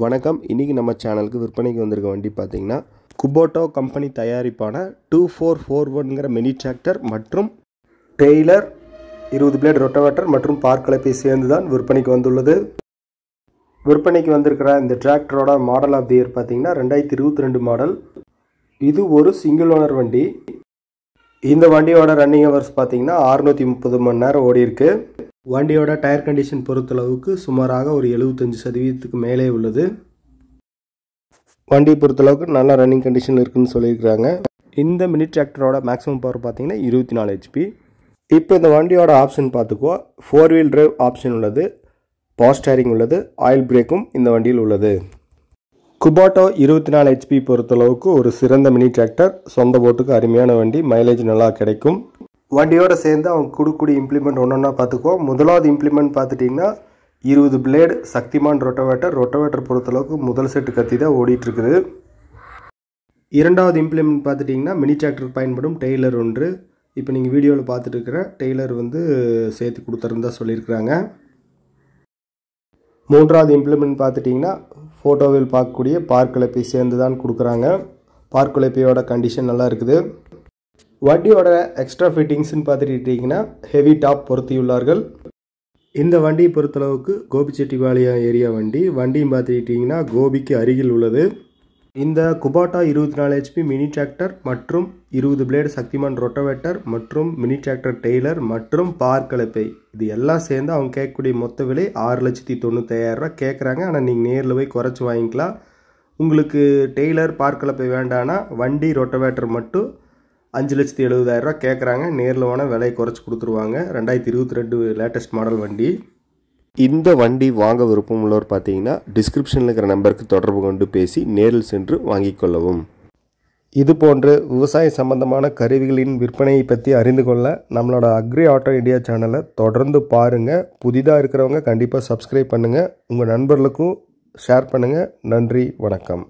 வணக்கம். இன்றைக்கி நம்ம சேனலுக்கு விற்பனைக்கு வந்திருக்க வண்டி பார்த்திங்கன்னா குபோட்டோ கம்பெனி தயாரிப்பான 2441ங்கிற மினி டிராக்டர் மற்றும் டெய்லர் 20 பிளேட் ரொட்டோவேட்டர் மற்றும் பார்க் கலப்பை சேர்ந்து தான் விற்பனைக்கு வந்துள்ளது. விற்பனைக்கு வந்திருக்கிற இந்த டிராக்டரோட மாடல் ஆஃப் தி இயர் பார்த்திங்கன்னா 2022 மாடல். இது ஒரு சிங்கிள் ஓனர் வண்டி. இந்த வண்டியோட ரன்னிங் ஹவர்ஸ் பார்த்திங்கன்னா 630 மணி நேரம் ஓடி இருக்கு. வண்டியோட டயர் கண்டிஷன் பொறுத்தளவுக்கு சுமாராக ஒரு 75% மேலே உள்ளது. வண்டியை பொறுத்தளவுக்கு நல்ல ரன்னிங் கண்டிஷன் இருக்குன்னு சொல்லியிருக்கிறாங்க. இந்த மினி டிராக்டரோட மேக்ஸிமம் பவர் பார்த்தீங்கன்னா 24 HP. இப்போ இந்த வண்டியோட ஆப்ஷன் பார்த்துக்குவோம். 4 வீல் டிரைவ் ஆப்ஷன் உள்ளது, பவர் ஸ்டேரிங் உள்ளது, ஆயில் பிரேக்கும் இந்த வண்டியில் உள்ளது. குபோட்டோ 24 HP பொறுத்தளவுக்கு ஒரு சிறந்த மினி டிராக்டர். சொந்த போட்டுக்கு அருமையான வண்டி, மைலேஜ் நல்லா கிடைக்கும். வண்டியோடு சேர்ந்து அவங்க கொடுக்கக்கூடிய இம்ப்ளிமெண்ட் ஒன்றா பார்த்துக்குவோம். முதலாவது இம்ப்ளிமெண்ட் பார்த்துட்டிங்கன்னா 20 பிளேடு சக்திமான் ரொட்டோவேட்டர் பொறுத்தளவுக்கு முதல் செட்டு கத்தி தான் ஓடிட்டுருக்குது. இரண்டாவது இம்ப்ளிமெண்ட் பார்த்துட்டிங்கன்னா மினி டிராக்டருக்கு பயன்படும் டெய்லர் ஒன்று. இப்போ நீங்கள் வீடியோவில் பார்த்துட்டு இருக்கிற டெய்லர் சேர்த்து கொடுத்துருந்தா சொல்லியிருக்கிறாங்க. மூன்றாவது இம்ப்ளிமெண்ட் பார்த்துட்டிங்கன்னா ஃபோட்டோவில் பார்க்கக்கூடிய பார்க் கலப்பை சேர்ந்து தான் கொடுக்குறாங்க. பார்க் கலப்பையோட கண்டிஷன் நல்லா இருக்குது. வண்டியோட எக்ஸ்ட்ரா ஃபிட்டிங்ஸ்ன்னு பார்த்துட்டிங்கன்னா ஹெவி டாப் பொருத்தியுள்ளார்கள். இந்த வண்டியை பொறுத்தளவுக்கு கோபிச்செட்டிபாளையம் ஏரியா வண்டி. வண்டியும் பார்த்துக்கிட்டிங்கன்னா கோபிக்கு அருகில் உள்ளது. இந்த குபோட்டா 24 HP மினி டிராக்டர் மற்றும் 20 பிளேடு சக்திமான் ரொட்டோவேட்டர் மற்றும் மினி டிராக்டர் டெய்லர் மற்றும் பார்க் கலப்பை இது எல்லாம் சேர்ந்து அவங்க கேட்கக்கூடிய மொத்த விலை 6,95,000 ரூபா கேட்குறாங்க. ஆனால் நீங்கள் நேரில் போய் குறைச்சி வாங்கிக்கலாம். உங்களுக்கு டெய்லர் பார்க் கலப்பை வேண்டான்னா வண்டி ரொட்டோவேட்டர் மட்டும் 5,70,000 ரூபா கேட்குறாங்க. நேரில் வேணால் விலை குறைச்சி கொடுத்துருவாங்க. 2022 லேட்டஸ்ட் மாடல் வண்டி. இந்த வண்டி வாங்க விருப்பம் உள்ளவர் பார்த்தீங்கன்னா டிஸ்கிரிப்ஷனில் இருக்கிற நம்பருக்கு தொடர்பு கொண்டு பேசி நேரில் சென்று வாங்கிக் கொள்ளவும். இது போன்று விவசாய சம்பந்தமான கருவிகளின் விற்பனையை பற்றி அறிந்து கொள்ள நம்மளோட அக்ரி ஆட்டோ இந்தியா சேனலை தொடர்ந்து பாருங்கள். புதிதாக இருக்கிறவங்க கண்டிப்பாக சப்ஸ்கிரைப் பண்ணுங்கள். உங்கள் நண்பர்களுக்கும் ஷேர் பண்ணுங்கள். நன்றி, வணக்கம்.